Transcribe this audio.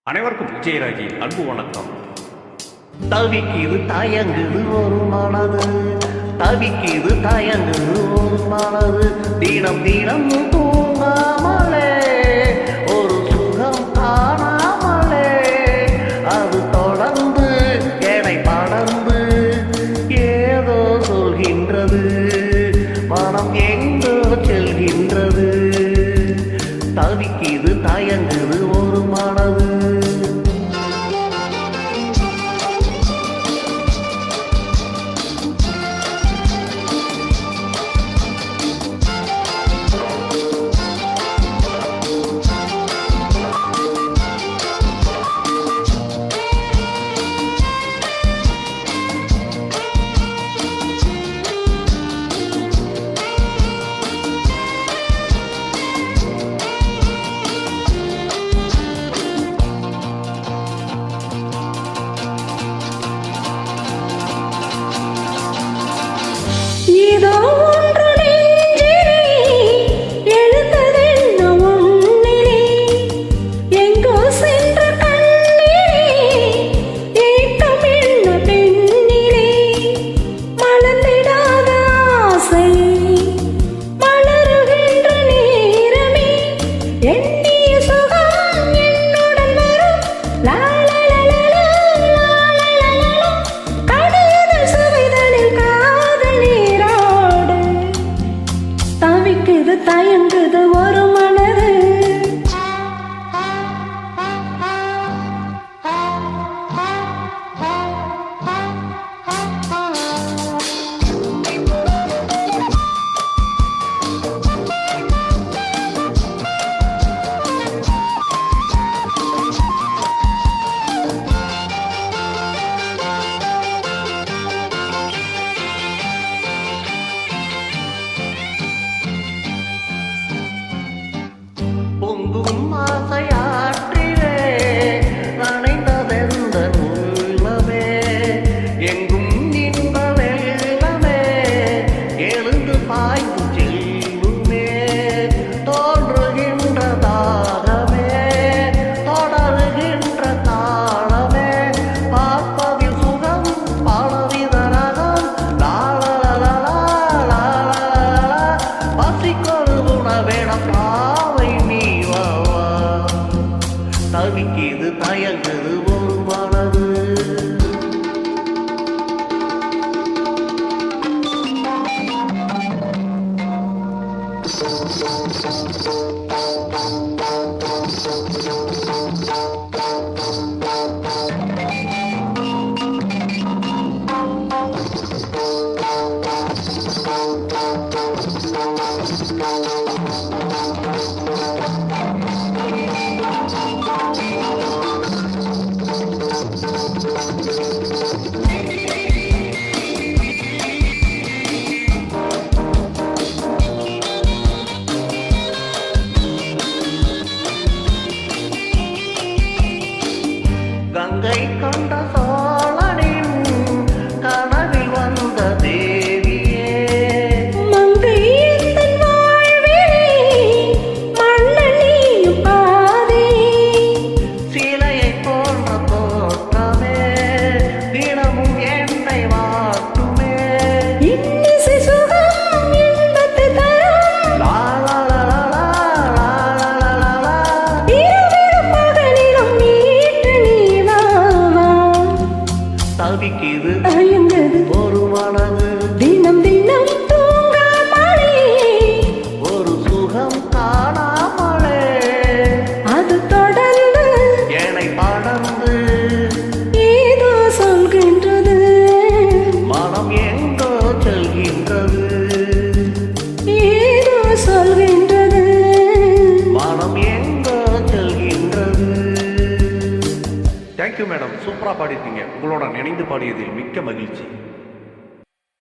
அனைவருக்கும் விஜயராஜி அன்பு வணக்கம். தவிக்குது தயங்குது ஒரு மனது, தவிக்குது தயங்குது ஒரு மனது, தினம் தினம் தூங்காமலே ஒரு சுகம் காணாமலே அது தொடர்ந்து என்னை படர்ந்து ஏதோ சொல்கின்றது, மனம் எங்கோ செல்கின்றது. தவிக்குது தயங்குது ஒரு மனது. தயங்குது ஒரு மனது. பொங்கும் ஆசையாற்றிலே நனைந்ததெந்த உள்ளமே, எங்கும் இன்ப வெள்ளமே எழுந்து பாய்ந்து செல்லுமே, தோன்றுகின்ற தாகமே தொடருகின்ற தாளமே, பார்ப்பதில் சுகம் பலவித ரகம், பசிக்கொரு உணவேடம் தவிக்குது தயங்குது ஒரு மனது. கங்கை கொண்ட சோழனின் கனவில் வந்த தேவியே, மங்கை எந்தன் வாழ்விலே மன்னனியும் பாதி, சிலையை போன்ற தோற்றமே தினமும் என்னை வாட்டுமே, இன்னிசை சுகம் இன்பத்தை தரும், இரவிலும் பகலிலும் மீட்டு நீ தவிக்குது தயங்குது ஒரு மனது, தினம் தினம் தூங்காமலே ஒரு சுகம் காணாமலே அது தொடர்ந்து என்னை படர்ந்து ஏதோ சொல்கின்றது, மனம் எங்கோ செல்கின்றது, ஏதோ சொல்கின்றது, மனம் எங்கோ செல்கின்றது. தேங்க்யூ மேடம், சூப்பராக பாடியிருக்கீங்க. உங்களோட நினைந்து பாடியதில் மிக்க மகிழ்ச்சி.